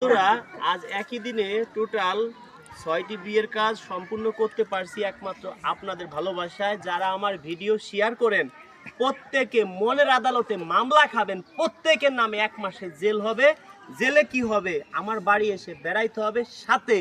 বন্ধুরা আজ একই দিনে টোটাল 6টি বিয়ের কাজ সম্পূর্ণ করতে পারছি একমাত্র আপনাদের ভালোবাসায়। যারা আমার ভিডিও শেয়ার করেন প্রত্যেকে মনের আদালতে মামলা খাবেন, প্রত্যেকের নামে 1 মাসের জেল হবে। জেলে কি হবে? আমার বাড়ি এসে বেড়াইতে হবে, সাথে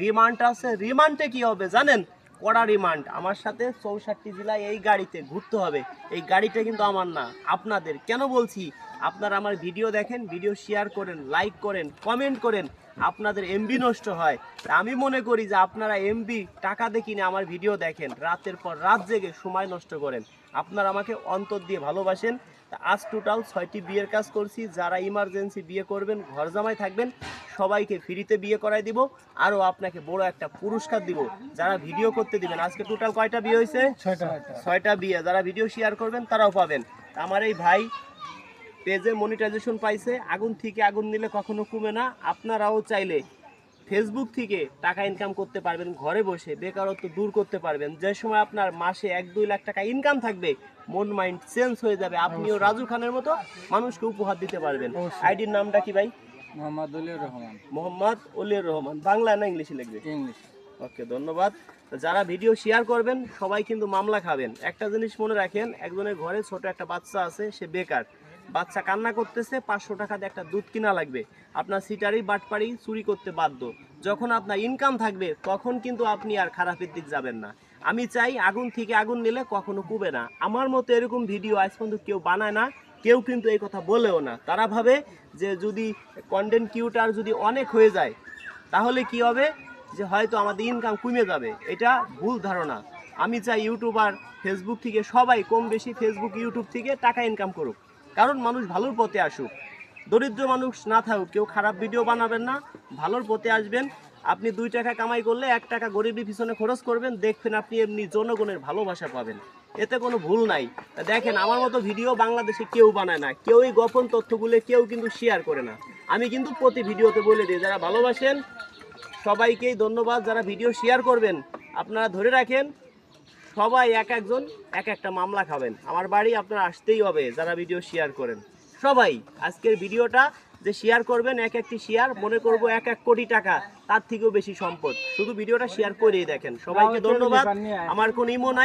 রিমান্ড আছে। রিমান্ডে কি হবে জানেন? কড়া রিমান্ড। আমার সাথে 64 জেলায় এই গাড়িতে ঘুরতে হবে। এই গাড়িটা কিন্তু আমার না, আপনাদের। কেন বলছি? আপনারা আমার ভিডিও দেখেন, ভিডিও শেয়ার করেন, লাইক করেন, কমেন্ট করেন, আপনাদের এমবি নষ্ট হয়। আমি মনে করি যে আপনারা এমবি টাকা দিয়ে কিনে আমার ভিডিও দেখেন, রাতের পর রাত জেগে সময় নষ্ট করেন। আপনারা আমাকে অন্তর দিয়ে ভালোবাসেন। আজ টোটাল 6টি বিয়ের কাজ করছি। যারা ইমার্জেন্সি বিয়ে করবেন, ঘর জামাই থাকবেন, সবাইকে ফ্রিতে বিয়ে করাই দিব। আরও আপনাকে বড় একটা পুরস্কার দিব যারা ভিডিও করতে দিবেন। আজকে টোটাল কয়টা বিয়ে হয়েছে? 6টা বিয়ে। যারা ভিডিও শেয়ার করবেন তারাও পাবেন। আমার এই ভাই পেজে মনিটাইজেশন পাইছে। আগুন থেকে আগুন নিলে কখনো কমে না। আপনারাও চাইলে ফেসবুক থেকে টাকা ইনকাম করতে পারবেন, ঘরে বসে বেকারত্ব দূর করতে পারবেন। যে সময় আপনার মাসে 1-2 লাখ টাকা ইনকাম থাকবে, মন মাইন্ড চেঞ্জ হয়ে যাবে। আপনিও রাজু খানের মতো মানুষকে উপহার দিতে পারবেন। আইডির নামটা কি ভাই? মোহাম্মদ অলিউর রহমান। মোহাম্মদ অলিউর রহমান। বাংলা না ইংলিশে লিখবে? ইংলিশ। ওকে, ধন্যবাদ। যারা ভিডিও শেয়ার করবেন সবাই কিন্তু মামলা খাবেন। একটা জিনিস মনে রাখেন, একজনের ঘরে ছোট একটা বাচ্চা আছে, সে বেকার, বাচ্চা কান্না করতেছে, 500 টাকা দিয়ে একটা দুধ কিনা লাগবে। আপনার সিটারি বাটপাড়ি চুরি করতে বাধ্য। যখন আপনার ইনকাম থাকবে তখন কিন্তু আপনি আর খারাপের দিক যাবেন না। আমি চাই আগুন থেকে আগুন নিলে কখনো কুবে না। আমার মতো এরকম ভিডিও আজ পর্যন্ত কেউ বানায় না, কেউ কিন্তু এই কথা বলেও না। তারা ভাবে যে যদি কন্টেন্ট ক্রিয়েটর যদি অনেক হয়ে যায় তাহলে কি হবে, যে হয়তো আমাদের ইনকাম কমে যাবে। এটা ভুল ধারণা। আমি চাই ইউটিউবার ফেসবুক থেকে সবাই কম বেশি ফেসবুক ইউটিউব থেকে টাকা ইনকাম করুক, কারণ মানুষ ভালোর পথে আসুক। দরিদ্র মানুষ না থাকুক, কেউ খারাপ ভিডিও বানাবেন না, ভালোর পথে আসবেন। আপনি 2 টাকা কামাই করলে 1 টাকা গরিবের পিছনে খরচ করবেন, দেখবেন আপনি এমনি জনগণের ভালোবাসা পাবেন। এতে কোনো ভুল নাই। দেখেন, আমার মতো ভিডিও বাংলাদেশে কেউ বানায় না, কেউই গোপন তথ্যগুলো কেউ কিন্তু শেয়ার করে না। আমি কিন্তু প্রতি ভিডিওতে বলে দিই, যারা ভালোবাসেন সবাইকেই ধন্যবাদ। যারা ভিডিও শেয়ার করবেন আপনারা ধরে রাখেন, সবাই এক একজন এক একটা মামলা খাবেন। আমার বাড়ি আপনারা আসতেই হবে যারা ভিডিও শেয়ার করেন। সবাই আজকের ভিডিওটা যে শেয়ার করবেন, এক একটি শেয়ার মনে করব 1 কোটি টাকা, তার থেকেও বেশি সম্পদ। শুধু ভিডিওটা শেয়ার করেই দেখেন। সবাইকে ধন্যবাদ। আমার কোনো ইমো নাই।